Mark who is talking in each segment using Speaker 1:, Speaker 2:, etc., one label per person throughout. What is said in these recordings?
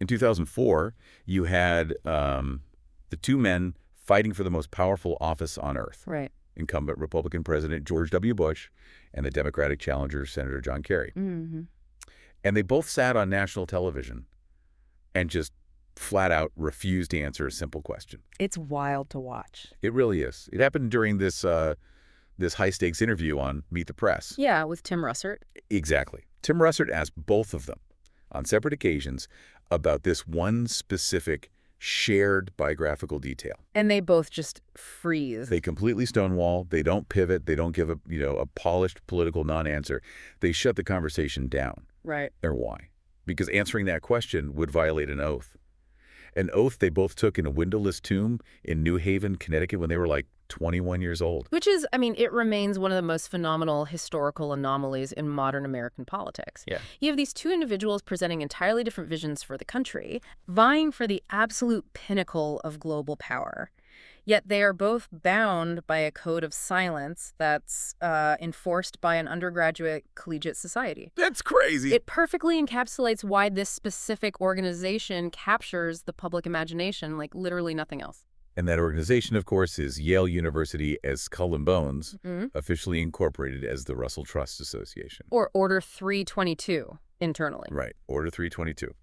Speaker 1: In 2004, you had the two men fighting for the most powerful office on earth.
Speaker 2: Right.
Speaker 1: Incumbent Republican President George W. Bush and the Democratic challenger Senator John Kerry.
Speaker 2: Mm-hmm.
Speaker 1: And they both sat on national television and just flat out refused to answer a simple question.
Speaker 2: It's wild to watch.
Speaker 1: It really is. It happened during this high-stakes interview on Meet the Press.
Speaker 2: Yeah, with Tim Russert.
Speaker 1: Exactly. Tim Russert asked both of them on separate occasions about this one specific shared biographical detail.
Speaker 2: And they both just freeze.
Speaker 1: They completely stonewall. They don't pivot. They don't give a polished political non-answer. They shut the conversation down.
Speaker 2: Right.
Speaker 1: Or why? Because answering that question would violate an oath. An oath they both took in a windowless tomb in New Haven, Connecticut when they were like 21 years old.
Speaker 2: Which is, I mean, it remains one of the most phenomenal historical anomalies in modern American politics.
Speaker 1: Yeah.
Speaker 2: You have these two individuals presenting entirely different visions for the country, vying for the absolute pinnacle of global power. Yet they are both bound by a code of silence that's enforced by an undergraduate collegiate society.
Speaker 1: That's crazy.
Speaker 2: It perfectly encapsulates why this specific organization captures the public imagination like literally nothing else.
Speaker 1: And that organization, of course, is Yale University as Skull and Bones, officially incorporated as the Russell Trust Association.
Speaker 2: Or Order 322 internally.
Speaker 1: Right, Order 322.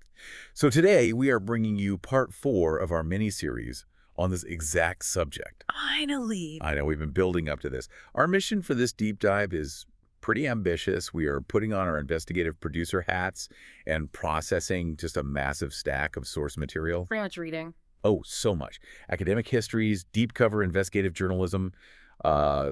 Speaker 1: So today we are bringing you part 4 of our mini-series on this exact subject.
Speaker 2: Finally.
Speaker 1: I know, we've been building up to this. Our mission for this deep dive is pretty ambitious. We are putting on our investigative producer hats and processing just a massive stack of source material.
Speaker 2: Pretty much reading.
Speaker 1: Oh, so much. Academic histories, deep cover investigative journalism,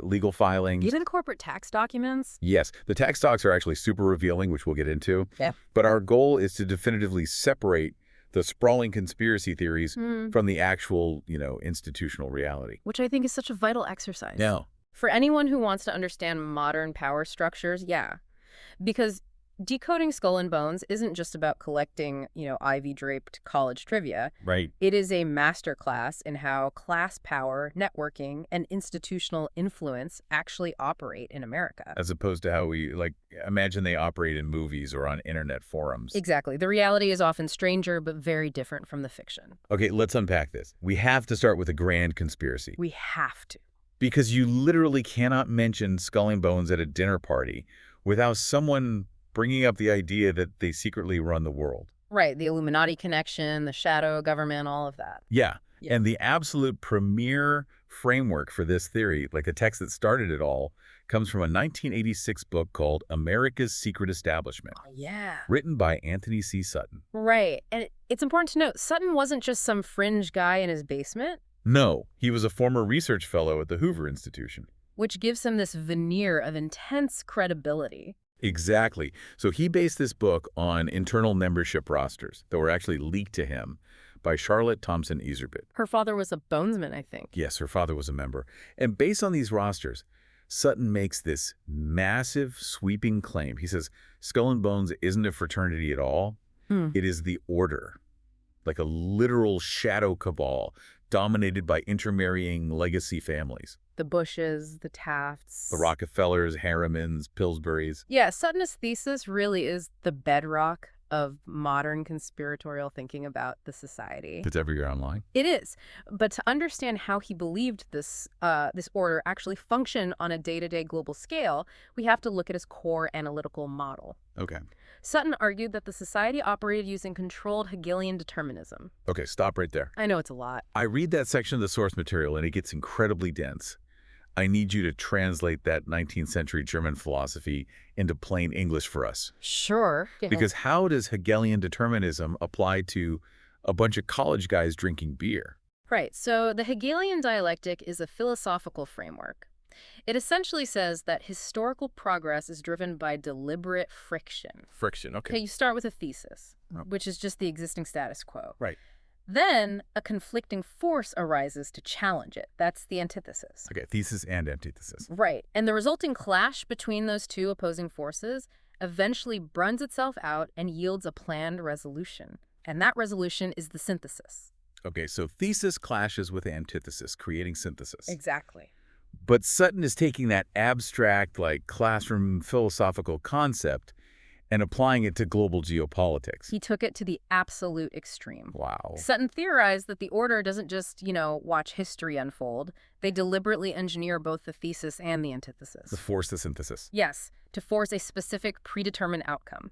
Speaker 1: legal filings.
Speaker 2: Even corporate tax documents.
Speaker 1: Yes, the tax docs are actually super revealing, which we'll get into.
Speaker 2: Yeah.
Speaker 1: But our goal is to definitively separate the sprawling conspiracy theories from the actual, institutional reality.
Speaker 2: Which I think is such a vital exercise.
Speaker 1: No.
Speaker 2: For anyone who wants to understand modern power structures, yeah. Because decoding Skull and Bones isn't just about collecting, ivy-draped college trivia.
Speaker 1: Right.
Speaker 2: It is a masterclass in how class power, networking, and institutional influence actually operate in America.
Speaker 1: As opposed to how we, imagine they operate in movies or on internet forums.
Speaker 2: Exactly. The reality is often stranger, but very different from the fiction.
Speaker 1: Okay, let's unpack this. We have to start with a grand conspiracy.
Speaker 2: We have to.
Speaker 1: Because you literally cannot mention Skull and Bones at a dinner party without someone bringing up the idea that they secretly run the world.
Speaker 2: Right, the Illuminati connection, the shadow government, all of that.
Speaker 1: Yeah. And the absolute premier framework for this theory, like the text that started it all, comes from a 1986 book called America's Secret Establishment.
Speaker 2: Oh, yeah.
Speaker 1: Written by Anthony C. Sutton.
Speaker 2: Right. And it's important to note, Sutton wasn't just some fringe guy in his basement.
Speaker 1: No, he was a former research fellow at the Hoover Institution.
Speaker 2: Which gives him this veneer of intense credibility.
Speaker 1: Exactly. So he based this book on internal membership rosters that were actually leaked to him by Charlotte Thompson Iserbyt.
Speaker 2: Her father was a bonesman, I think.
Speaker 1: Yes, her father was a member. And based on these rosters, Sutton makes this massive, sweeping claim. He says, Skull and Bones isn't a fraternity at all. It is the order, like a literal shadow cabal dominated by intermarrying legacy families.
Speaker 2: The Bushes, the Tafts.
Speaker 1: The Rockefellers, Harrimans, Pillsburys.
Speaker 2: Yeah, Sutton's thesis really is the bedrock of modern conspiratorial thinking about the society.
Speaker 1: It's everywhere online.
Speaker 2: It is. But to understand how he believed this order actually functioned on a day-to-day global scale, we have to look at his core analytical model.
Speaker 1: Okay.
Speaker 2: Sutton argued that the society operated using controlled Hegelian determinism.
Speaker 1: Okay, stop right there.
Speaker 2: I know it's a lot.
Speaker 1: I read that section of the source material and it gets incredibly dense. I need you to translate that 19th century German philosophy into plain English for us.
Speaker 2: Sure.
Speaker 1: Because how does Hegelian determinism apply to a bunch of college guys drinking beer?
Speaker 2: Right. So the Hegelian dialectic is a philosophical framework. It essentially says that historical progress is driven by deliberate friction.
Speaker 1: Friction, okay.
Speaker 2: Okay, you start with a thesis, which is just the existing status quo.
Speaker 1: Right.
Speaker 2: Then a conflicting force arises to challenge it. That's the antithesis.
Speaker 1: Okay, thesis and antithesis.
Speaker 2: Right. And the resulting clash between those two opposing forces eventually burns itself out and yields a planned resolution. And that resolution is the synthesis.
Speaker 1: Okay, so thesis clashes with antithesis, creating synthesis.
Speaker 2: Exactly.
Speaker 1: But Sutton is taking that abstract, classroom philosophical concept And applying it to global geopolitics.
Speaker 2: He took it to the absolute extreme.
Speaker 1: Wow.
Speaker 2: Sutton theorized that the order doesn't just, watch history unfold. They deliberately engineer both the thesis and the antithesis.
Speaker 1: Force the synthesis.
Speaker 2: Yes, to force a specific predetermined outcome.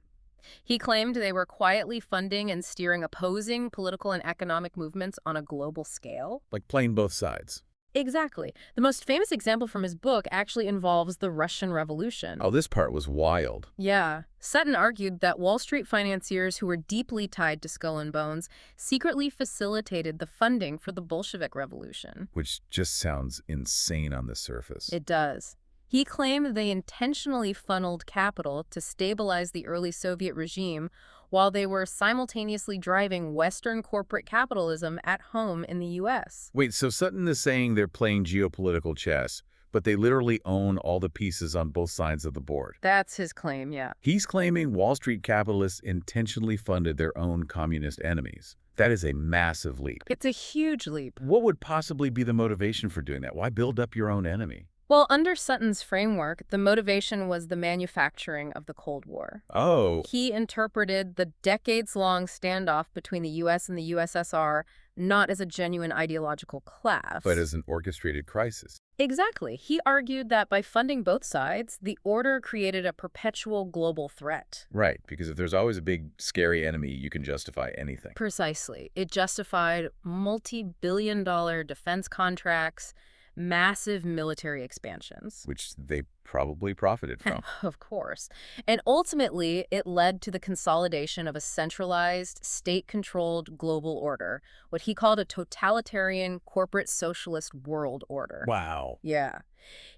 Speaker 2: He claimed they were quietly funding and steering opposing political and economic movements on a global scale.
Speaker 1: Like playing both sides.
Speaker 2: Exactly. The most famous example from his book actually involves the Russian Revolution.
Speaker 1: Oh, this part was wild.
Speaker 2: Yeah. Sutton argued that Wall Street financiers who were deeply tied to Skull and Bones secretly facilitated the funding for the Bolshevik Revolution.
Speaker 1: Which just sounds insane on the surface.
Speaker 2: It does. He claimed they intentionally funneled capital to stabilize the early Soviet regime while they were simultaneously driving Western corporate capitalism at home in the U.S.
Speaker 1: Wait, so Sutton is saying they're playing geopolitical chess, but they literally own all the pieces on both sides of the board.
Speaker 2: That's his claim, yeah.
Speaker 1: He's claiming Wall Street capitalists intentionally funded their own communist enemies. That is a massive leap.
Speaker 2: It's a huge leap.
Speaker 1: What would possibly be the motivation for doing that? Why build up your own enemy?
Speaker 2: Well, under Sutton's framework, the motivation was the manufacturing of the Cold War.
Speaker 1: Oh.
Speaker 2: He interpreted the decades-long standoff between the U.S. and the USSR not as a genuine ideological clash,
Speaker 1: But as an orchestrated crisis.
Speaker 2: Exactly. He argued that by funding both sides, the order created a perpetual global threat.
Speaker 1: Right, because if there's always a big, scary enemy, you can justify anything.
Speaker 2: Precisely. It justified multi-billion-dollar defense contracts, massive military expansions.
Speaker 1: Which they probably profited from.
Speaker 2: Of course. And ultimately, it led to the consolidation of a centralized, state-controlled global order, what he called a totalitarian corporate socialist world order.
Speaker 1: Wow.
Speaker 2: Yeah.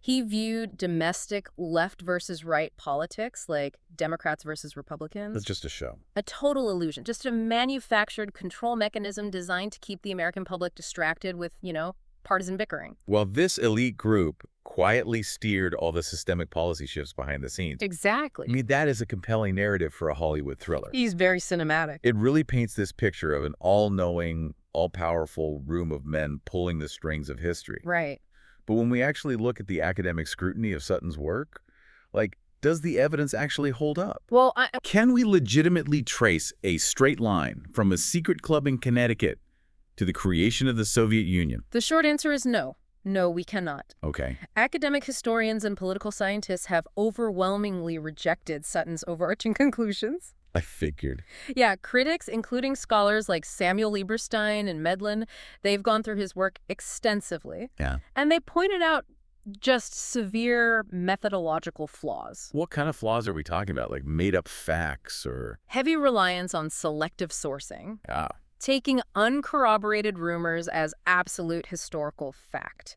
Speaker 2: He viewed domestic left versus right politics, like Democrats versus Republicans,
Speaker 1: That's just a show.
Speaker 2: a total illusion, just a manufactured control mechanism designed to keep the American public distracted with, partisan bickering.
Speaker 1: Well, this elite group quietly steered all the systemic policy shifts behind the scenes.
Speaker 2: Exactly.
Speaker 1: I mean, that is a compelling narrative for a Hollywood thriller.
Speaker 2: He's very cinematic.
Speaker 1: It really paints this picture of an all-knowing, all-powerful room of men pulling the strings of history.
Speaker 2: Right.
Speaker 1: But when we actually look at the academic scrutiny of Sutton's work, does the evidence actually hold up?
Speaker 2: Well,
Speaker 1: Can we legitimately trace a straight line from a secret club in Connecticut to the creation of the Soviet Union?
Speaker 2: the short answer is no. No, we cannot.
Speaker 1: Okay.
Speaker 2: Academic historians and political scientists have overwhelmingly rejected Sutton's overarching conclusions.
Speaker 1: I figured.
Speaker 2: Yeah, critics, including scholars like Samuel Lieberstein and Medlin, they've gone through his work extensively.
Speaker 1: Yeah.
Speaker 2: And they pointed out just severe methodological flaws.
Speaker 1: What kind of flaws are we talking about? Like made-up facts or...
Speaker 2: Heavy reliance on selective sourcing,
Speaker 1: Ah,
Speaker 2: taking uncorroborated rumors as absolute historical fact.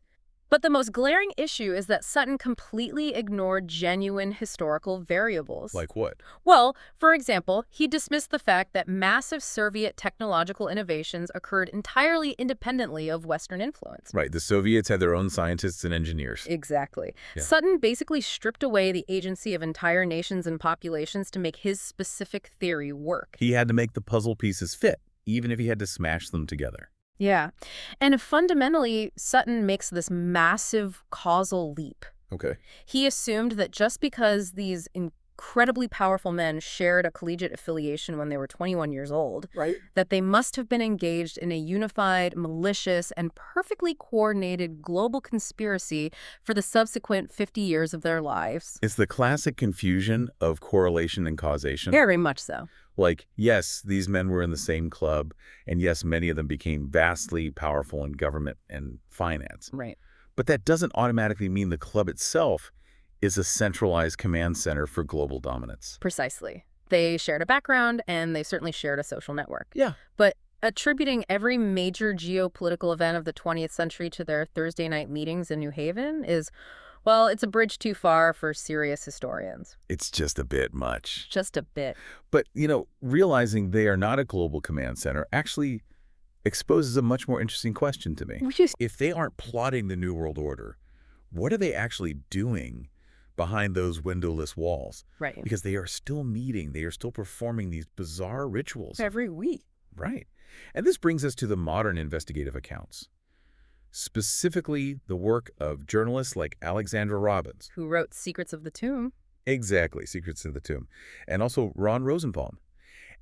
Speaker 2: But the most glaring issue is that Sutton completely ignored genuine historical variables.
Speaker 1: like what?
Speaker 2: Well, for example, he dismissed the fact that massive Soviet technological innovations occurred entirely independently of Western influence.
Speaker 1: Right, the Soviets had their own scientists and engineers.
Speaker 2: Exactly.
Speaker 1: Yeah.
Speaker 2: Sutton basically stripped away the agency of entire nations and populations to make his specific theory work.
Speaker 1: He had to make the puzzle pieces fit, even if he had to smash them together.
Speaker 2: Yeah. And fundamentally, Sutton makes this massive causal leap.
Speaker 1: Okay.
Speaker 2: He assumed that just because these incredibly powerful men shared a collegiate affiliation when they were 21 years old,
Speaker 1: Right.
Speaker 2: that they must have been engaged in a unified, malicious, and perfectly coordinated global conspiracy for the subsequent 50 years of their lives.
Speaker 1: It's the classic confusion of correlation and causation.
Speaker 2: Very much so.
Speaker 1: Like, yes, these men were in the same club, and yes, many of them became vastly powerful in government and finance.
Speaker 2: Right.
Speaker 1: But that doesn't automatically mean the club itself is a centralized command center for global dominance.
Speaker 2: Precisely. They shared a background, and they certainly shared a social network.
Speaker 1: Yeah.
Speaker 2: But attributing every major geopolitical event of the 20th century to their Thursday night meetings in New Haven is, well, it's a bridge too far for serious historians.
Speaker 1: It's just a bit much.
Speaker 2: Just a bit.
Speaker 1: But, realizing they are not a global command center actually exposes a much more interesting question to me. If they aren't plotting the New World Order, what are they actually doing behind those windowless walls?
Speaker 2: Right.
Speaker 1: Because they are still meeting, they are still performing these bizarre rituals.
Speaker 2: Every week.
Speaker 1: Right. And this brings us to the modern investigative accounts, specifically the work of journalists like Alexandra Robbins.
Speaker 2: Who wrote Secrets of the Tomb.
Speaker 1: Exactly, Secrets of the Tomb. And also Ron Rosenbaum.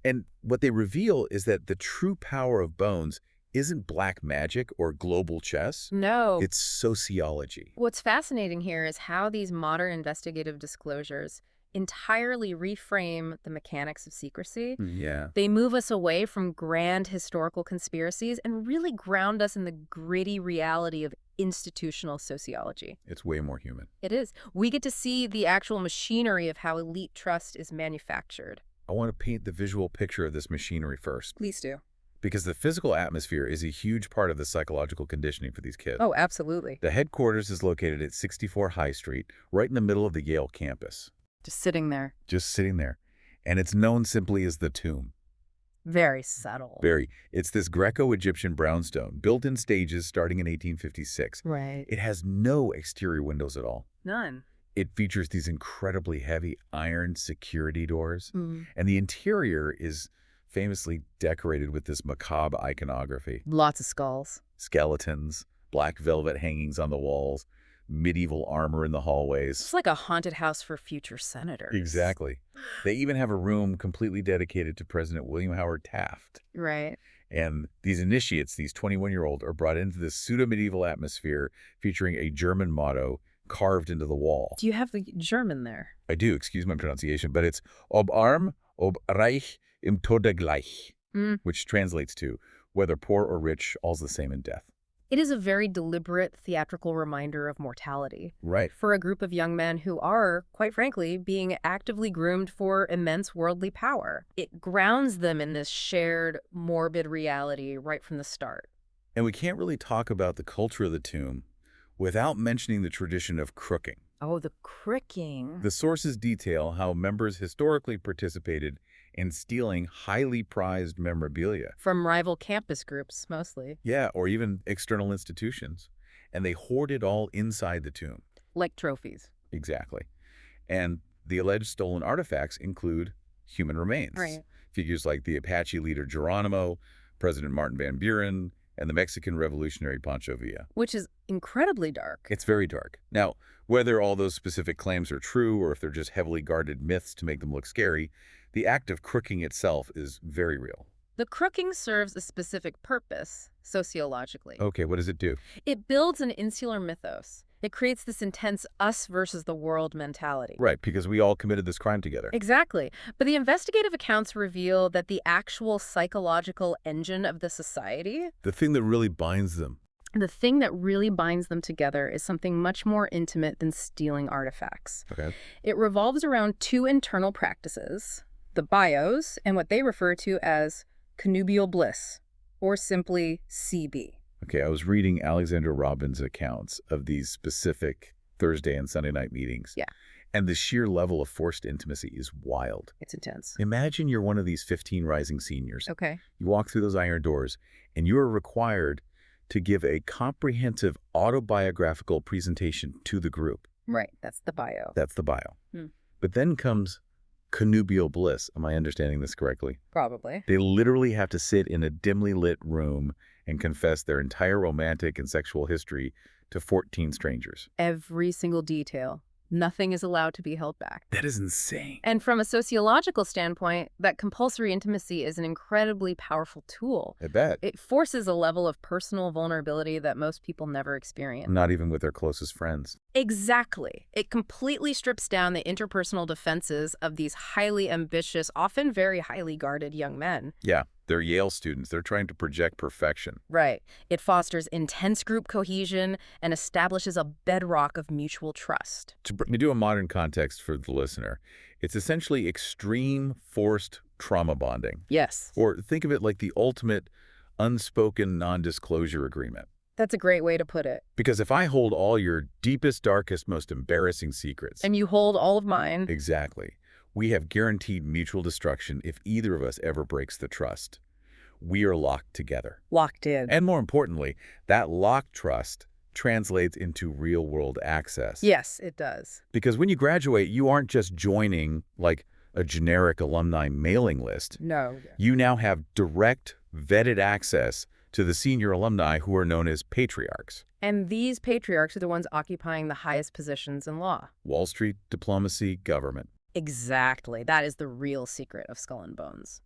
Speaker 1: And what they reveal is that the true power of Bones isn't black magic or global chess.
Speaker 2: No.
Speaker 1: It's sociology.
Speaker 2: What's fascinating here is how these modern investigative disclosures entirely reframe the mechanics of secrecy.
Speaker 1: Yeah.
Speaker 2: They move us away from grand historical conspiracies and really ground us in the gritty reality of institutional sociology.
Speaker 1: It's way more human.
Speaker 2: It is. We get to see the actual machinery of how elite trust is manufactured.
Speaker 1: I want to paint the visual picture of this machinery first,
Speaker 2: Please do.
Speaker 1: because the physical atmosphere is a huge part of the psychological conditioning for these kids.
Speaker 2: Oh, absolutely.
Speaker 1: The headquarters is located at 64 High Street, right in the middle of the Yale campus.
Speaker 2: Just sitting there.
Speaker 1: Just sitting there. And it's known simply as the Tomb.
Speaker 2: Very subtle.
Speaker 1: It's this Greco-Egyptian brownstone, built in stages starting in 1856.
Speaker 2: Right.
Speaker 1: It has no exterior windows at all.
Speaker 2: None.
Speaker 1: It features these incredibly heavy iron security doors.
Speaker 2: Mm.
Speaker 1: And the interior is famously decorated with this macabre iconography.
Speaker 2: Lots of skulls.
Speaker 1: Skeletons, black velvet hangings on the walls, medieval armor in the hallways.
Speaker 2: It's like a haunted house for future senators.
Speaker 1: Exactly. They even have a room completely dedicated to President William Howard Taft.
Speaker 2: Right.
Speaker 1: And these initiates, these 21-year-olds, are brought into this pseudo-medieval atmosphere featuring a German motto carved into the wall.
Speaker 2: Do you have the German there?
Speaker 1: I do, excuse my pronunciation, but it's ob arm, ob reich, im Tode gleich, which translates to whether poor or rich, all's the same in death.
Speaker 2: It is a very deliberate theatrical reminder of mortality.
Speaker 1: Right.
Speaker 2: For a group of young men who are, quite frankly, being actively groomed for immense worldly power. It grounds them in this shared, morbid reality right from the start.
Speaker 1: And we can't really talk about the culture of the Tomb without mentioning the tradition of crooking.
Speaker 2: Oh, the cricking.
Speaker 1: The sources detail how members historically participated in stealing highly prized memorabilia.
Speaker 2: From rival campus groups, mostly.
Speaker 1: Yeah, or even external institutions. And they hoard it all inside the tomb.
Speaker 2: Like trophies.
Speaker 1: Exactly. And the alleged stolen artifacts include human remains.
Speaker 2: Right.
Speaker 1: Figures like the Apache leader Geronimo, President Martin Van Buren, and the Mexican revolutionary Pancho Villa.
Speaker 2: Which is incredibly dark.
Speaker 1: It's very dark. Now, whether all those specific claims are true or if they're just heavily guarded myths to make them look scary, the act of crooking itself is very real.
Speaker 2: The crooking serves a specific purpose, sociologically.
Speaker 1: Okay, what does it do?
Speaker 2: It builds an insular mythos. It creates this intense us versus the world mentality.
Speaker 1: Right, because we all committed this crime together.
Speaker 2: Exactly. But the investigative accounts reveal that the actual psychological engine of the society,
Speaker 1: The thing that really binds them.
Speaker 2: the thing that really binds them together, is something much more intimate than stealing artifacts.
Speaker 1: Okay.
Speaker 2: It revolves around two internal practices, the bios and what they refer to as connubial bliss, or simply CB.
Speaker 1: Okay, I was reading Alexandra Robbins' accounts of these specific Thursday and Sunday night meetings.
Speaker 2: Yeah.
Speaker 1: And the sheer level of forced intimacy is wild.
Speaker 2: It's intense.
Speaker 1: Imagine you're one of these 15 rising seniors.
Speaker 2: Okay.
Speaker 1: You walk through those iron doors, and you are required to give a comprehensive autobiographical presentation to the group.
Speaker 2: Right. That's the bio.
Speaker 1: That's the bio.
Speaker 2: Hmm.
Speaker 1: But then comes connubial bliss. Am I understanding this correctly?
Speaker 2: Probably.
Speaker 1: They literally have to sit in a dimly lit room and confess their entire romantic and sexual history to 14 strangers.
Speaker 2: Every single detail. Nothing is allowed to be held back.
Speaker 1: That is insane.
Speaker 2: And from a sociological standpoint, that compulsory intimacy is an incredibly powerful tool.
Speaker 1: I bet.
Speaker 2: It forces a level of personal vulnerability that most people never experience.
Speaker 1: Not even with their closest friends.
Speaker 2: Exactly. It completely strips down the interpersonal defenses of these highly ambitious, often very highly guarded young men.
Speaker 1: Yeah, they're Yale students. They're trying to project perfection.
Speaker 2: Right. It fosters intense group cohesion and establishes a bedrock of mutual trust.
Speaker 1: To do a modern context for the listener, it's essentially extreme forced trauma bonding.
Speaker 2: Yes.
Speaker 1: Or think of it like the ultimate unspoken non-disclosure agreement.
Speaker 2: That's a great way to put it.
Speaker 1: Because if I hold all your deepest, darkest, most embarrassing secrets...
Speaker 2: And you hold all of mine.
Speaker 1: Exactly. We have guaranteed mutual destruction if either of us ever breaks the trust. We are locked together.
Speaker 2: Locked in.
Speaker 1: And more importantly, that locked trust translates into real-world access.
Speaker 2: Yes, it does.
Speaker 1: Because when you graduate, you aren't just joining, like, a generic alumni mailing list.
Speaker 2: No.
Speaker 1: You now have direct, vetted access to the senior alumni who are known as patriarchs.
Speaker 2: And these patriarchs are the ones occupying the highest positions in law.
Speaker 1: Wall Street, diplomacy, government.
Speaker 2: Exactly. That is the real secret of Skull and Bones.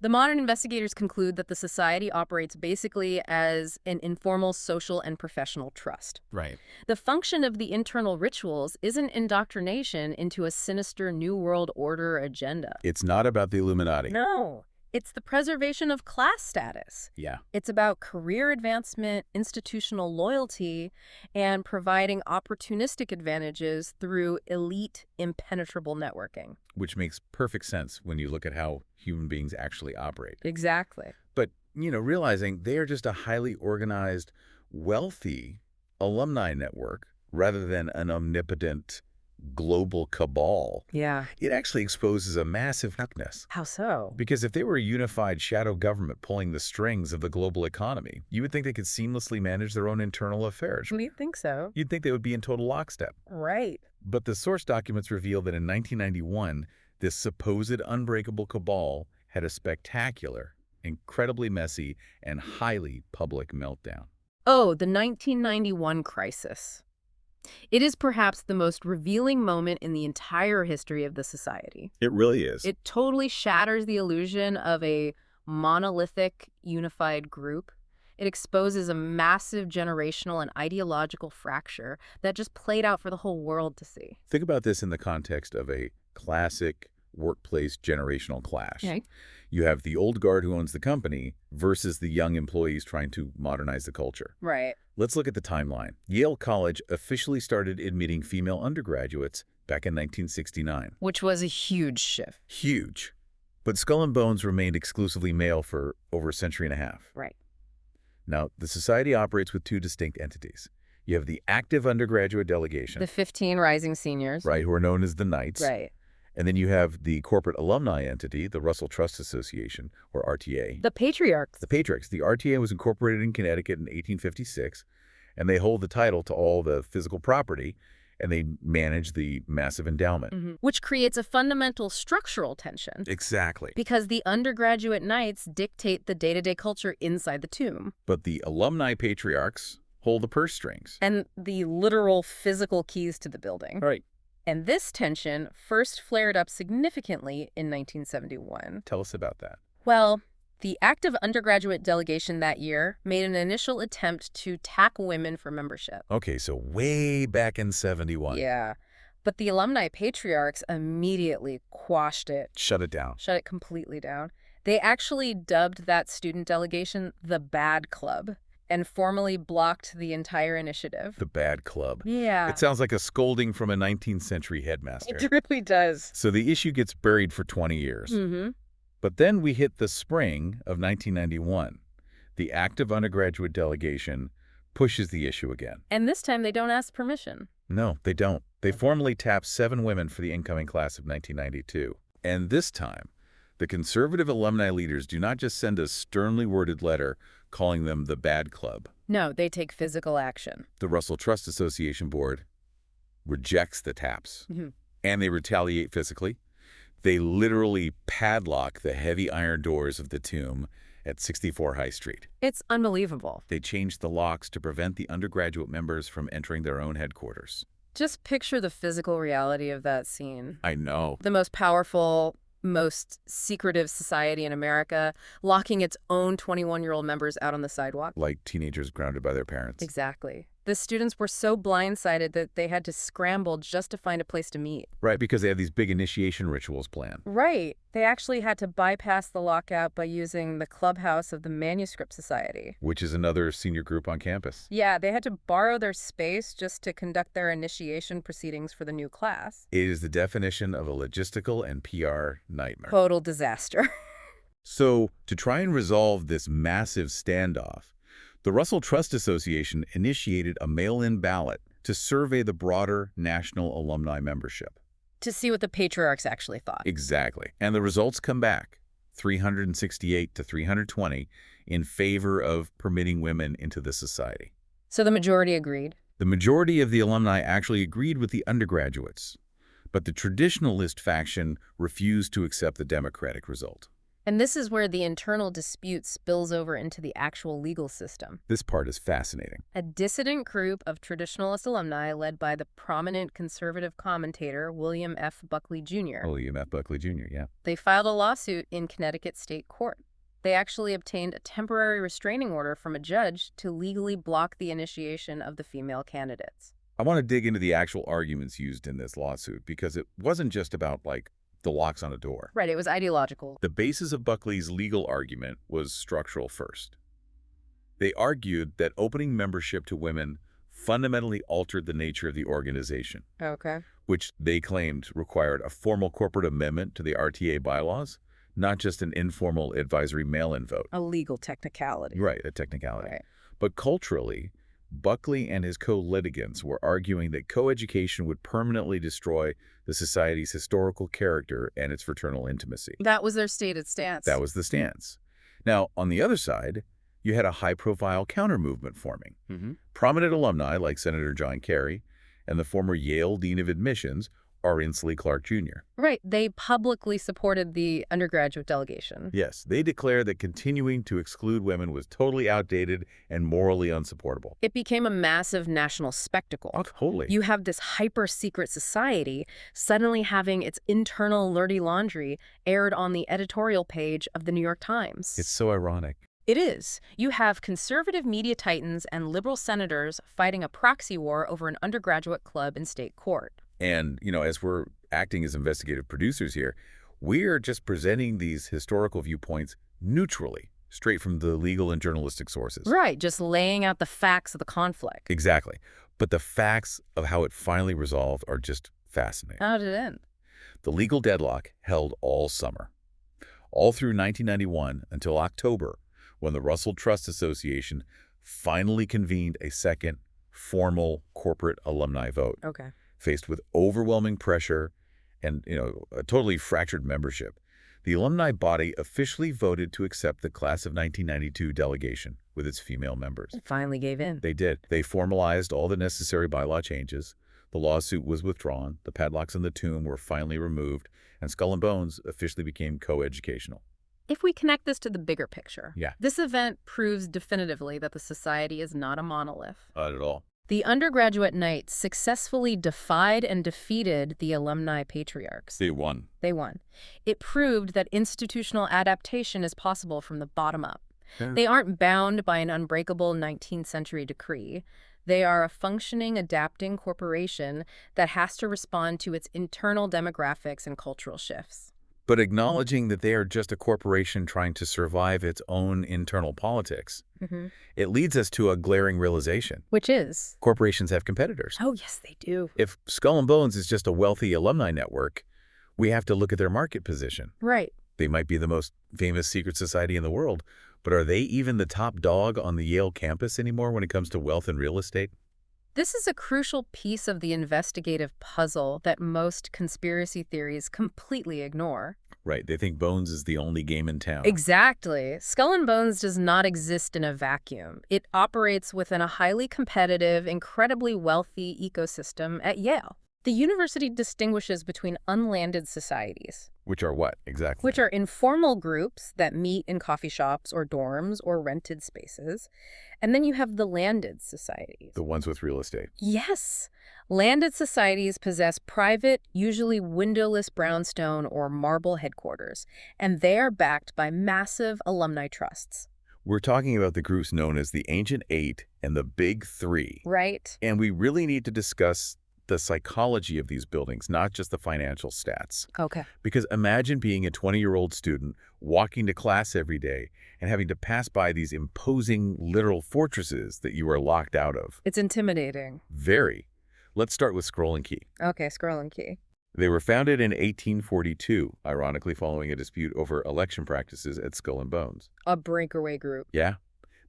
Speaker 2: The modern investigators conclude that the society operates basically as an informal social and professional trust.
Speaker 1: Right.
Speaker 2: The function of the internal rituals isn't indoctrination into a sinister New World Order agenda.
Speaker 1: It's not about the Illuminati.
Speaker 2: No. It's the preservation of class status.
Speaker 1: Yeah.
Speaker 2: It's about career advancement, institutional loyalty, and providing opportunistic advantages through elite, impenetrable networking.
Speaker 1: Which makes perfect sense when you look at how human beings actually operate.
Speaker 2: Exactly.
Speaker 1: But, realizing they are just a highly organized, wealthy alumni network rather than an omnipotent global cabal.
Speaker 2: Yeah.
Speaker 1: It actually exposes a massive weakness.
Speaker 2: How so?
Speaker 1: Because if they were a unified shadow government pulling the strings of the global economy, you would think they could seamlessly manage their own internal affairs.
Speaker 2: We think so.
Speaker 1: You'd think they would be in total lockstep.
Speaker 2: Right.
Speaker 1: But the source documents reveal that in 1991, this supposed unbreakable cabal had a spectacular, incredibly messy, and highly public meltdown.
Speaker 2: Oh, the 1991 crisis. It is perhaps the most revealing moment in the entire history of the society.
Speaker 1: It really is.
Speaker 2: It totally shatters the illusion of a monolithic, unified group. It exposes a massive generational and ideological fracture that just played out for the whole world to see.
Speaker 1: Think about this in the context of a classic workplace generational clash.
Speaker 2: Okay.
Speaker 1: You have the old guard who owns the company versus the young employees trying to modernize the culture.
Speaker 2: Right.
Speaker 1: Let's look at the timeline. Yale College officially started admitting female undergraduates back in 1969.
Speaker 2: Which was a huge shift.
Speaker 1: Huge. But Skull and Bones remained exclusively male for over a century and a half.
Speaker 2: Right.
Speaker 1: Now, the society operates with two distinct entities. You have the active undergraduate delegation,
Speaker 2: The 15 rising seniors.
Speaker 1: right, who are known as the Knights.
Speaker 2: Right.
Speaker 1: And then you have the corporate alumni entity, the Russell Trust Association, or RTA.
Speaker 2: The patriarchs.
Speaker 1: The Patriarchs. The RTA was incorporated in Connecticut in 1856, and they hold the title to all the physical property, and they manage the massive endowment.
Speaker 2: Which creates a fundamental structural tension.
Speaker 1: Exactly.
Speaker 2: Because the undergraduate knights dictate the day-to-day culture inside the tomb.
Speaker 1: But the alumni patriarchs hold the purse strings.
Speaker 2: And the literal physical keys to the building.
Speaker 1: Right.
Speaker 2: And this tension first flared up significantly in 1971.
Speaker 1: Tell us about that.
Speaker 2: Well, the active undergraduate delegation that year made an initial attempt to tackle women for membership.
Speaker 1: Okay, so way back in 71.
Speaker 2: Yeah. But the alumni patriarchs immediately quashed it,
Speaker 1: Shut it down.
Speaker 2: shut it completely down. They actually dubbed that student delegation the Bad Club and formally blocked the entire initiative.
Speaker 1: The Bad Club.
Speaker 2: Yeah.
Speaker 1: It sounds like a scolding from a 19th century headmaster.
Speaker 2: It really does.
Speaker 1: So the issue gets buried for 20 years. But then we hit the spring of 1991. The active undergraduate delegation pushes the issue again.
Speaker 2: And this time they don't ask permission.
Speaker 1: No, they don't. They formally tap 7 women for the incoming class of 1992. And this time, the conservative alumni leaders do not just send a sternly worded letter calling them the Bad Club.
Speaker 2: No, they take physical action.
Speaker 1: The Russell Trust Association board rejects the taps, and they retaliate physically. They literally padlock the heavy iron doors of the tomb at 64 High Street.
Speaker 2: It's unbelievable.
Speaker 1: They changed the locks to prevent the undergraduate members from entering their own headquarters.
Speaker 2: Just picture the physical reality of that scene.
Speaker 1: I know.
Speaker 2: The most powerful, most secretive society in America, locking its own 21-year-old members out on the sidewalk.
Speaker 1: Like teenagers grounded by their parents.
Speaker 2: Exactly. The students were so blindsided that they had to scramble just to find a place to meet.
Speaker 1: Right, because they have these big initiation rituals planned.
Speaker 2: Right. They actually had to bypass the lockout by using the clubhouse of the Manuscript Society.
Speaker 1: Which is another senior group on campus.
Speaker 2: Yeah, they had to borrow their space just to conduct their initiation proceedings for the new class.
Speaker 1: It is the definition of a logistical and PR nightmare.
Speaker 2: Total disaster.
Speaker 1: So, to try and resolve this massive standoff, the Russell Trust Association initiated a mail-in ballot to survey the broader national alumni membership.
Speaker 2: To see what the patriarchs actually thought.
Speaker 1: Exactly. And the results come back, 368 to 320, in favor of permitting women into the society.
Speaker 2: So the majority agreed.
Speaker 1: The majority of the alumni actually agreed with the undergraduates, but the traditionalist faction refused to accept the democratic result.
Speaker 2: And this is where the internal dispute spills over into the actual legal system.
Speaker 1: This part is fascinating.
Speaker 2: A dissident group of traditionalist alumni led by the prominent conservative commentator William F. Buckley Jr.
Speaker 1: William F. Buckley Jr., yeah.
Speaker 2: They filed a lawsuit in Connecticut State Court. They actually obtained a temporary restraining order from a judge to legally block the initiation of the female candidates.
Speaker 1: I want to dig into the actual arguments used in this lawsuit because it wasn't just about, like, the locks on a door.
Speaker 2: Right, it was ideological.
Speaker 1: The basis of Buckley's legal argument was structural first. They argued that opening membership to women fundamentally altered the nature of the organization,
Speaker 2: Okay.
Speaker 1: which they claimed required a formal corporate amendment to the RTA bylaws, not just an informal advisory mail-in vote.
Speaker 2: A legal technicality.
Speaker 1: Right, a technicality.
Speaker 2: Right.
Speaker 1: But culturally, Buckley and his co-litigants were arguing that coeducation would permanently destroy the society's historical character and its fraternal intimacy.
Speaker 2: That was their stated stance.
Speaker 1: That was the stance. Now, on the other side, you had a high-profile counter-movement forming. Prominent alumni like Senator John Kerry and the former Yale Dean of Admissions, R. Inslee Clark Jr.
Speaker 2: Right. They publicly supported the undergraduate delegation.
Speaker 1: Yes, they declared that continuing to exclude women was totally outdated and morally unsupportable.
Speaker 2: It became a massive national spectacle.
Speaker 1: Oh, totally.
Speaker 2: You have this hyper-secret society suddenly having its internal dirty laundry aired on the editorial page of the New York Times.
Speaker 1: It's so ironic.
Speaker 2: It is. You have conservative media titans and liberal senators fighting a proxy war over an undergraduate club in state court.
Speaker 1: And, as we're acting as investigative producers here, we're just presenting these historical viewpoints neutrally, straight from the legal and journalistic sources.
Speaker 2: Right, just laying out the facts of the conflict.
Speaker 1: Exactly. But the facts of how it finally resolved are just fascinating.
Speaker 2: How did it end?
Speaker 1: The legal deadlock held all summer, all through 1991 until October, when the Russell Trust Association finally convened a second formal corporate alumni vote.
Speaker 2: Okay.
Speaker 1: Faced with overwhelming pressure and, a totally fractured membership, the alumni body officially voted to accept the class of 1992 delegation with its female members.
Speaker 2: It finally gave in.
Speaker 1: They did. They formalized all the necessary bylaw changes. The lawsuit was withdrawn, the padlocks on the tomb were finally removed, and Skull and Bones officially became co-educational.
Speaker 2: If we connect this to the bigger picture,
Speaker 1: Yeah.
Speaker 2: this event proves definitively that the society is not a monolith.
Speaker 1: Not at all.
Speaker 2: The undergraduate knights successfully defied and defeated the alumni patriarchs.
Speaker 1: They won.
Speaker 2: They won. It proved that institutional adaptation is possible from the bottom up.
Speaker 1: Yeah.
Speaker 2: They aren't bound by an unbreakable 19th century decree. They are a functioning, adapting corporation that has to respond to its internal demographics and cultural shifts.
Speaker 1: But acknowledging that they are just a corporation trying to survive its own internal politics, it leads us to a glaring realization.
Speaker 2: Which is?
Speaker 1: Corporations have competitors.
Speaker 2: Oh, yes, they do.
Speaker 1: If Skull and Bones is just a wealthy alumni network, we have to look at their market position.
Speaker 2: Right.
Speaker 1: They might be the most famous secret society in the world, but are they even the top dog on the Yale campus anymore when it comes to wealth and real estate?
Speaker 2: This is a crucial piece of the investigative puzzle that most conspiracy theories completely ignore.
Speaker 1: Right, they think Bones is the only game in town.
Speaker 2: Exactly. Skull and Bones does not exist in a vacuum. It operates within a highly competitive, incredibly wealthy ecosystem at Yale. The university distinguishes between unlanded societies,
Speaker 1: Which are what, exactly?
Speaker 2: which are informal groups that meet in coffee shops or dorms or rented spaces. And then you have the landed societies.
Speaker 1: The ones with real estate.
Speaker 2: Yes. Landed societies possess private, usually windowless brownstone or marble headquarters, and they are backed by massive alumni trusts.
Speaker 1: We're talking about the groups known as the Ancient Eight and the Big Three.
Speaker 2: Right.
Speaker 1: And we really need to discuss the psychology of these buildings, not just the financial stats.
Speaker 2: Okay.
Speaker 1: Because imagine being a 20-year-old student walking to class every day and having to pass by these imposing literal fortresses that you are locked out of.
Speaker 2: It's intimidating.
Speaker 1: Very. Let's start with Scroll and Key.
Speaker 2: Okay, Scroll and Key.
Speaker 1: They were founded in 1842, ironically following a dispute over election practices at Skull and Bones.
Speaker 2: A breakaway group.
Speaker 1: Yeah.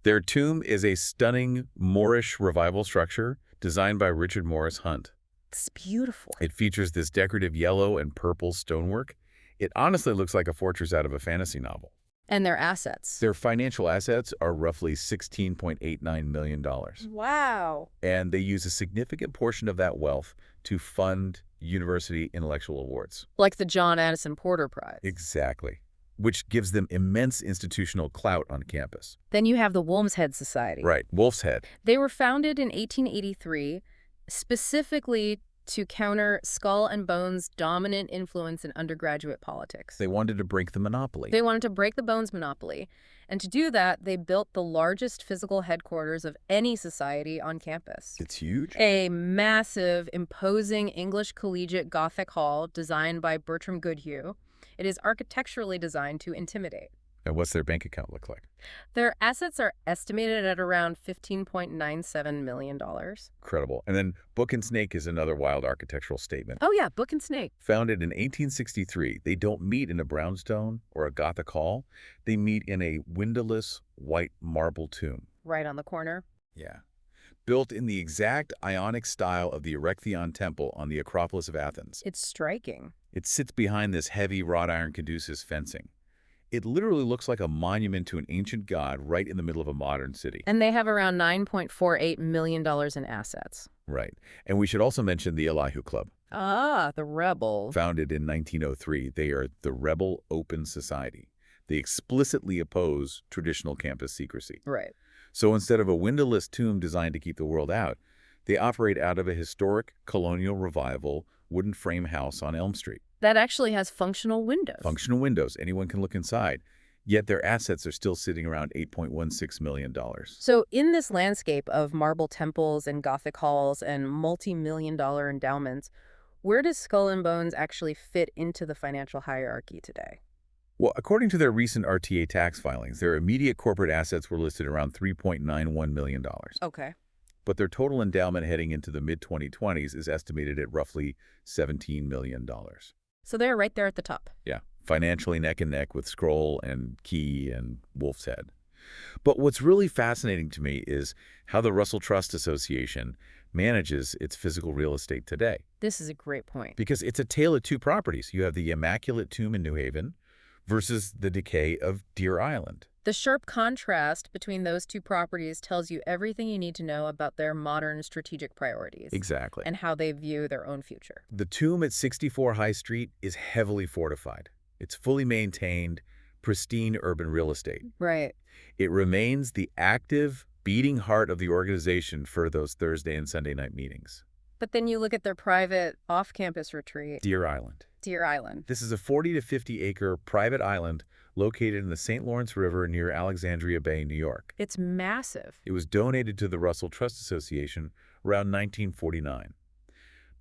Speaker 1: Their tomb is a stunning Moorish revival structure designed by Richard Morris Hunt.
Speaker 2: It's beautiful.
Speaker 1: It features this decorative yellow and purple stonework. It honestly looks like a fortress out of a fantasy novel.
Speaker 2: And their assets.
Speaker 1: Their financial assets are roughly $16.89 million.
Speaker 2: Wow.
Speaker 1: And they use a significant portion of that wealth to fund university intellectual awards.
Speaker 2: Like the John Addison Porter Prize.
Speaker 1: Exactly. which gives them immense institutional clout on campus.
Speaker 2: Then you have the Wolf's Head Society.
Speaker 1: Right, Wolf's Head.
Speaker 2: They were founded in 1883 specifically to counter Skull and Bones' dominant influence in undergraduate politics.
Speaker 1: They wanted to break the monopoly.
Speaker 2: They wanted to break the Bones monopoly. And to do that, they built the largest physical headquarters of any society on campus.
Speaker 1: It's huge.
Speaker 2: A massive, imposing English collegiate Gothic hall designed by Bertram Goodhue. It is architecturally designed to intimidate.
Speaker 1: And what's their bank account look like?
Speaker 2: Their assets are estimated at around $15.97 million.
Speaker 1: Incredible. And then Book and Snake is another wild architectural statement.
Speaker 2: Oh yeah, Book and Snake.
Speaker 1: Founded in 1863, they don't meet in a brownstone or a Gothic hall. They meet in a windowless white marble tomb.
Speaker 2: Right on the corner.
Speaker 1: Yeah. Built in the exact Ionic style of the Erechtheion Temple on the Acropolis of Athens.
Speaker 2: It's striking.
Speaker 1: It sits behind this heavy wrought iron caduceus fencing. It literally looks like a monument to an ancient god right in the middle of a modern city.
Speaker 2: And they have around $9.48 million in assets.
Speaker 1: Right. And we should also mention the Elihu Club.
Speaker 2: Ah, the Rebel.
Speaker 1: Founded in 1903, they are the Rebel Open Society. They explicitly oppose traditional campus secrecy.
Speaker 2: Right.
Speaker 1: So instead of a windowless tomb designed to keep the world out, they operate out of a historic colonial revival wooden frame house on Elm Street.
Speaker 2: That actually has functional windows.
Speaker 1: Functional windows. Anyone can look inside. Yet their assets are still sitting around $8.16 million.
Speaker 2: So in this landscape of marble temples and Gothic halls and multi-million-dollar endowments, where does Skull and Bones actually fit into the financial hierarchy today?
Speaker 1: Well, according to their recent RTA tax filings, their immediate corporate assets were listed around $3.91 million.
Speaker 2: Okay.
Speaker 1: But their total endowment heading into the mid-2020s is estimated at roughly $17 million.
Speaker 2: So they're right there at the top.
Speaker 1: Yeah, financially neck and neck with Scroll and Key and Wolf's Head. But what's really fascinating to me is how the Russell Trust Association manages its physical real estate today.
Speaker 2: This is a great point.
Speaker 1: Because it's a tale of two properties. You have the Immaculate Tomb in New Haven versus the decay of Deer Island.
Speaker 2: The sharp contrast between those two properties tells you everything you need to know about their modern strategic priorities.
Speaker 1: Exactly.
Speaker 2: And how they view their own future.
Speaker 1: The tomb at 64 High Street is heavily fortified. It's fully maintained, pristine urban real estate.
Speaker 2: Right.
Speaker 1: It remains the active, beating heart of the organization for those Thursday and Sunday night meetings.
Speaker 2: But then you look at their private off-campus retreat.
Speaker 1: Deer Island.
Speaker 2: Deer Island.
Speaker 1: This is a 40 to 50 acre private island located in the St. Lawrence River near Alexandria Bay, New York.
Speaker 2: It's massive.
Speaker 1: It was donated to the Russell Trust Association around 1949.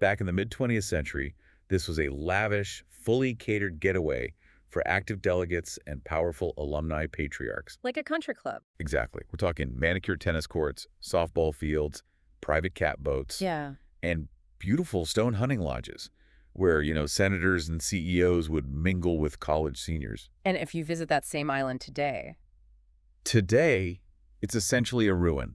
Speaker 1: Back in the mid-20th century, this was a lavish, fully catered getaway for active delegates and powerful alumni patriarchs.
Speaker 2: Like a country club.
Speaker 1: Exactly. We're talking manicured tennis courts, softball fields, private cat boats,
Speaker 2: Yeah.
Speaker 1: and beautiful stone hunting lodges where, senators and CEOs would mingle with college seniors.
Speaker 2: And if you visit that same island today.
Speaker 1: Today, it's essentially a ruin.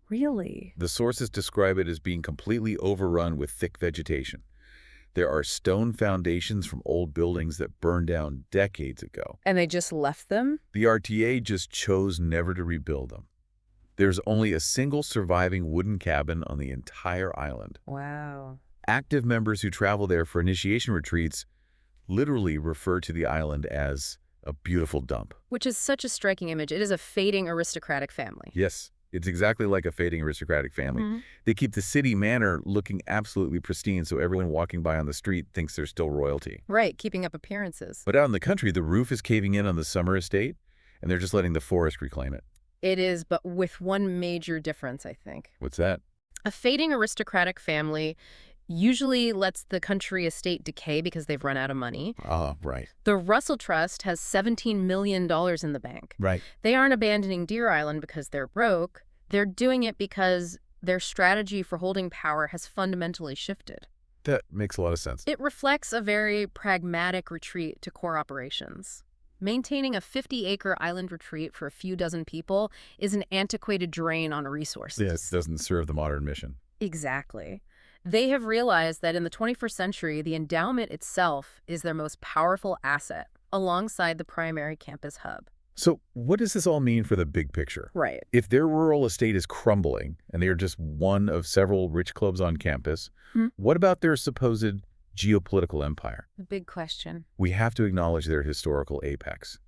Speaker 2: Really?
Speaker 1: The sources describe it as being completely overrun with thick vegetation. There are stone foundations from old buildings that burned down decades ago.
Speaker 2: And they just left them?
Speaker 1: The RTA just chose never to rebuild them. There's only a single surviving wooden cabin on the entire island.
Speaker 2: Wow.
Speaker 1: Active members who travel there for initiation retreats literally refer to the island as a beautiful dump.
Speaker 2: Which is such a striking image. It is a fading aristocratic family.
Speaker 1: Yes, it's exactly like a fading aristocratic family.
Speaker 2: Mm-hmm.
Speaker 1: They keep the city manor looking absolutely pristine so everyone walking by on the street thinks they're still royalty.
Speaker 2: Right, keeping up appearances.
Speaker 1: But out in the country, the roof is caving in on the summer estate, and they're just letting the forest reclaim it.
Speaker 2: It is, but with one major difference, I think.
Speaker 1: What's that?
Speaker 2: A fading aristocratic family usually lets the country estate decay because they've run out of money.
Speaker 1: Right.
Speaker 2: The Russell Trust has $17 million in the bank.
Speaker 1: Right.
Speaker 2: They aren't abandoning Deer Island because they're broke. They're doing it because their strategy for holding power has fundamentally shifted.
Speaker 1: That makes a lot of sense.
Speaker 2: It reflects a very pragmatic retreat to core operations. Maintaining a 50-acre island retreat for a few dozen people is an antiquated drain on resources.
Speaker 1: Yes, it doesn't serve the modern mission.
Speaker 2: Exactly. They have realized that in the 21st century, the endowment itself is their most powerful asset, alongside the primary campus hub.
Speaker 1: So what does this all mean for the big picture?
Speaker 2: Right.
Speaker 1: If their rural estate is crumbling, and they are just one of several rich clubs on campus, what about their supposed geopolitical empire.
Speaker 2: The big question.
Speaker 1: We have to acknowledge their historical apex.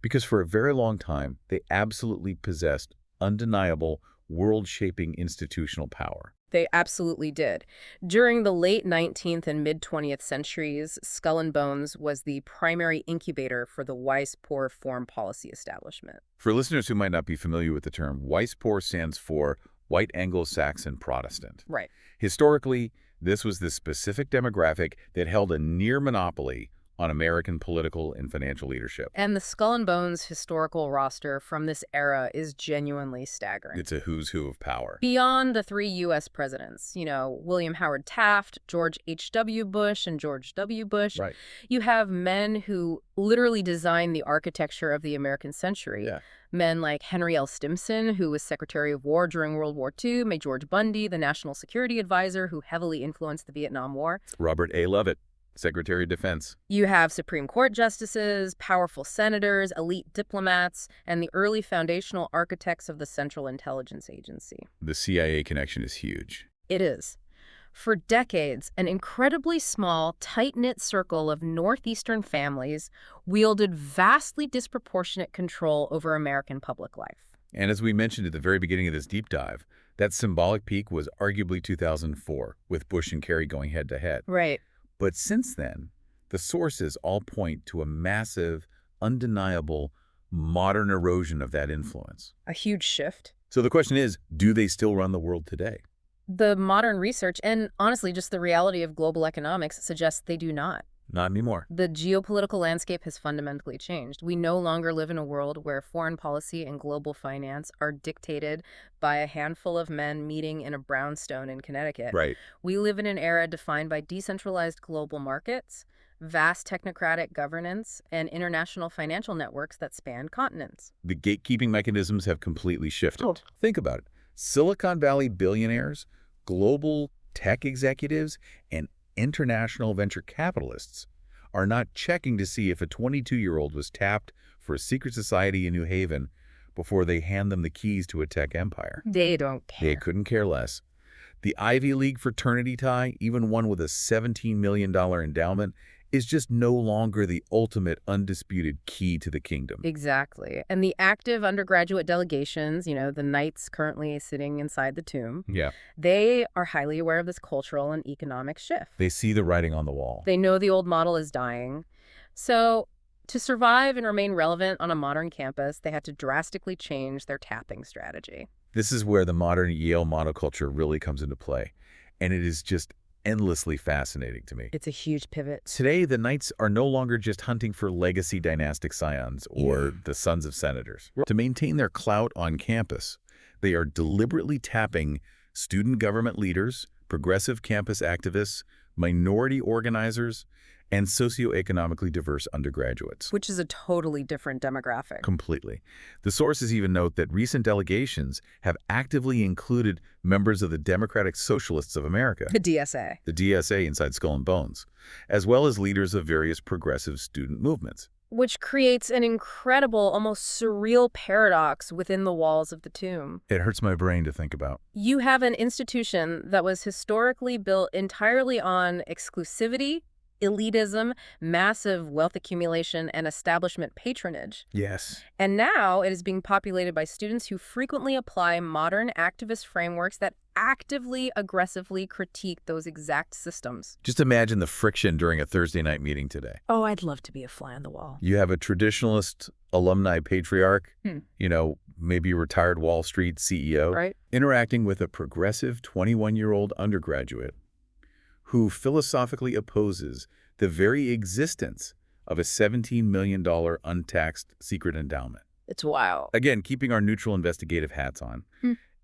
Speaker 1: Because for a very long time, they absolutely possessed undeniable, world-shaping institutional power.
Speaker 2: They absolutely did. During the late 19th and mid-20th centuries, Skull and Bones was the primary incubator for the Weiss-Poor foreign policy establishment.
Speaker 1: For listeners who might not be familiar with the term, Weiss-Poor stands for White Anglo-Saxon Protestant.
Speaker 2: Right.
Speaker 1: Historically, this was the specific demographic that held a near monopoly on American political and financial leadership.
Speaker 2: And the Skull and Bones historical roster from this era is genuinely staggering.
Speaker 1: It's a who's who of power.
Speaker 2: Beyond the 3 U.S. presidents, William Howard Taft, George H.W. Bush, and George W. Bush,
Speaker 1: Right.
Speaker 2: you have men who literally designed the architecture of the American century.
Speaker 1: Yeah.
Speaker 2: Men like Henry L. Stimson, who was Secretary of War during World War II, May George Bundy, the National Security Advisor, who heavily influenced the Vietnam War.
Speaker 1: Robert A. Lovett, Secretary of Defense.
Speaker 2: You have Supreme Court justices, powerful senators, elite diplomats, and the early foundational architects of the Central Intelligence Agency.
Speaker 1: The CIA connection is huge.
Speaker 2: It is. For decades, an incredibly small, tight-knit circle of northeastern families wielded vastly disproportionate control over American public life.
Speaker 1: And as we mentioned at the very beginning of this deep dive, that symbolic peak was arguably 2004, with Bush and Kerry going head-to-head.
Speaker 2: Right.
Speaker 1: But since then, the sources all point to a massive, undeniable, modern erosion of that influence.
Speaker 2: A huge shift.
Speaker 1: So the question is, do they still run the world today?
Speaker 2: The modern research, and honestly just the reality of global economics, suggests they do not.
Speaker 1: Not anymore.
Speaker 2: The geopolitical landscape has fundamentally changed. We no longer live in a world where foreign policy and global finance are dictated by a handful of men meeting in a brownstone in Connecticut.
Speaker 1: Right.
Speaker 2: We live in an era defined by decentralized global markets, vast technocratic governance, and international financial networks that span continents.
Speaker 1: The gatekeeping mechanisms have completely shifted.
Speaker 2: Oh.
Speaker 1: Think about it. Silicon Valley billionaires, global tech executives, and international venture capitalists are not checking to see if a 22-year-old was tapped for a secret society in New Haven before they hand them the keys to a tech empire.
Speaker 2: They don't care.
Speaker 1: They couldn't care less. The Ivy League fraternity tie, even one with a $17 million endowment, is just no longer the ultimate undisputed key to the kingdom.
Speaker 2: Exactly. And the active undergraduate delegations, the knights currently sitting inside the tomb,
Speaker 1: Yeah.
Speaker 2: they are highly aware of this cultural and economic shift.
Speaker 1: They see the writing on the wall.
Speaker 2: They know the old model is dying. So to survive and remain relevant on a modern campus, they had to drastically change their tapping strategy.
Speaker 1: This is where the modern Yale monoculture really comes into play, and it is just endlessly fascinating to me.
Speaker 2: It's a huge pivot.
Speaker 1: Today, the Knights are no longer just hunting for legacy dynastic scions or the sons of senators. To maintain their clout on campus, they are deliberately tapping student government leaders, progressive campus activists, minority organizers, and socioeconomically diverse undergraduates.
Speaker 2: Which is a totally different demographic.
Speaker 1: Completely. The sources even note that recent delegations have actively included members of the Democratic Socialists of America,
Speaker 2: The DSA.
Speaker 1: the DSA inside Skull and Bones, as well as leaders of various progressive student movements.
Speaker 2: Which creates an incredible, almost surreal paradox within the walls of the tomb.
Speaker 1: It hurts my brain to think about.
Speaker 2: You have an institution that was historically built entirely on exclusivity, elitism, massive wealth accumulation, and establishment patronage.
Speaker 1: Yes.
Speaker 2: And now it is being populated by students who frequently apply modern activist frameworks that actively, aggressively critique those exact systems.
Speaker 1: Just imagine the friction during a Thursday night meeting today.
Speaker 2: Oh, I'd love to be a fly on the wall.
Speaker 1: You have a traditionalist alumni patriarch, maybe a retired Wall Street CEO,
Speaker 2: Right?
Speaker 1: interacting with a progressive 21-year-old undergraduate who philosophically opposes the very existence of a $17 million untaxed secret endowment.
Speaker 2: It's wild.
Speaker 1: Again, keeping our neutral investigative hats on,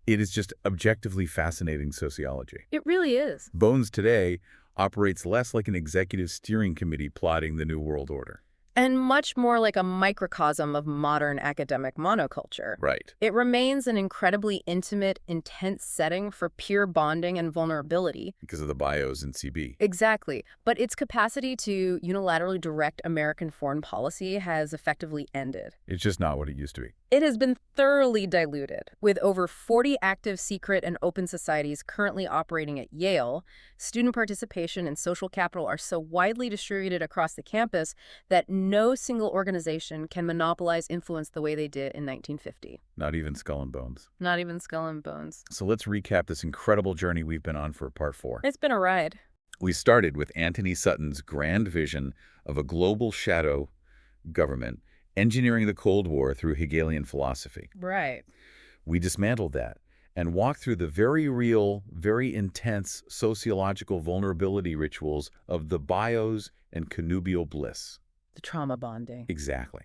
Speaker 1: it is just objectively fascinating sociology.
Speaker 2: It really is.
Speaker 1: Bones today operates less like an executive steering committee plotting the new world order.
Speaker 2: And much more like a microcosm of modern academic monoculture.
Speaker 1: Right.
Speaker 2: It remains an incredibly intimate, intense setting for peer bonding and vulnerability.
Speaker 1: Because of the bios in CB.
Speaker 2: Exactly. But its capacity to unilaterally direct American foreign policy has effectively ended.
Speaker 1: It's just not what it used to be.
Speaker 2: It has been thoroughly diluted. With over 40 active secret and open societies currently operating at Yale, student participation and social capital are so widely distributed across the campus that no single organization can monopolize influence the way they did in 1950.
Speaker 1: Not even Skull and Bones.
Speaker 2: Not even Skull and Bones.
Speaker 1: So let's recap this incredible journey we've been on for part 4.
Speaker 2: It's been a ride.
Speaker 1: We started with Anthony Sutton's grand vision of a global shadow government, engineering the Cold War through Hegelian philosophy.
Speaker 2: Right.
Speaker 1: We dismantled that and walked through the very real, very intense sociological vulnerability rituals of the bios and connubial bliss.
Speaker 2: The trauma bonding.
Speaker 1: Exactly.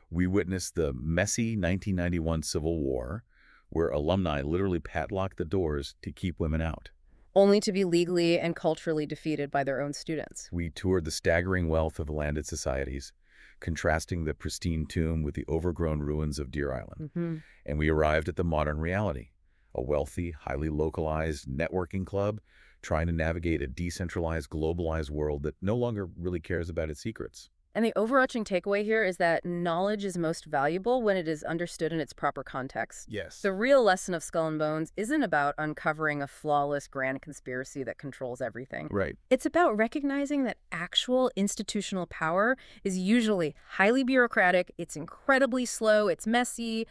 Speaker 1: We witnessed the messy 1991 Civil War, where alumni literally padlocked the doors to keep women out.
Speaker 2: Only to be legally and culturally defeated by their own students.
Speaker 1: We toured the staggering wealth of landed societies, contrasting the pristine tomb with the overgrown ruins of Deer Island. And we arrived at the modern reality, a wealthy, highly localized networking club trying to navigate a decentralized, globalized world that no longer really cares about its secrets.
Speaker 2: And the overarching takeaway here is that knowledge is most valuable when it is understood in its proper context.
Speaker 1: Yes.
Speaker 2: The real lesson of Skull and Bones isn't about uncovering a flawless grand conspiracy that controls everything.
Speaker 1: Right.
Speaker 2: It's about recognizing that actual institutional power is usually highly bureaucratic, it's incredibly slow, it's messy,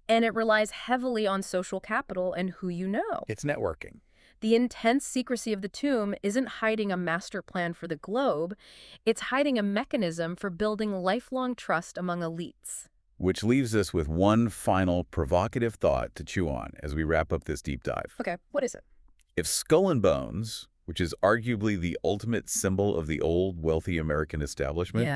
Speaker 2: and it relies heavily on social capital and who you know.
Speaker 1: It's networking.
Speaker 2: The intense secrecy of the tomb isn't hiding a master plan for the globe, it's hiding a mechanism for building lifelong trust among elites.
Speaker 1: Which leaves us with one final provocative thought to chew on as we wrap up this deep dive.
Speaker 2: Okay, what is it?
Speaker 1: If Skull and Bones, which is arguably the ultimate symbol of the old wealthy American establishment,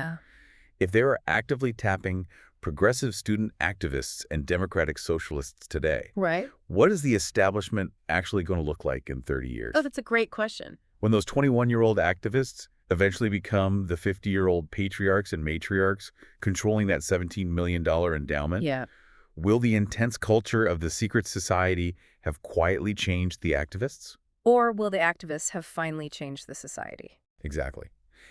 Speaker 1: if they are actively tapping progressive student activists and democratic socialists today,
Speaker 2: Right.
Speaker 1: what is the establishment actually going to look like in 30 years?
Speaker 2: Oh, that's a great question.
Speaker 1: When those 21-year-old activists eventually become the 50-year-old patriarchs and matriarchs controlling that $17 million endowment,
Speaker 2: Yeah.
Speaker 1: will the intense culture of the secret society have quietly changed the activists?
Speaker 2: Or will the activists have finally changed the society?
Speaker 1: Exactly.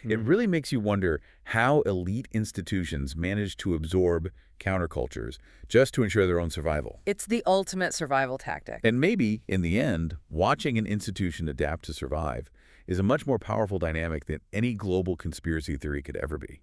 Speaker 1: It really makes you wonder how elite institutions manage to absorb countercultures just to ensure their own survival.
Speaker 2: It's the ultimate survival tactic.
Speaker 1: And maybe, in the end, watching an institution adapt to survive is a much more powerful dynamic than any global conspiracy theory could ever be.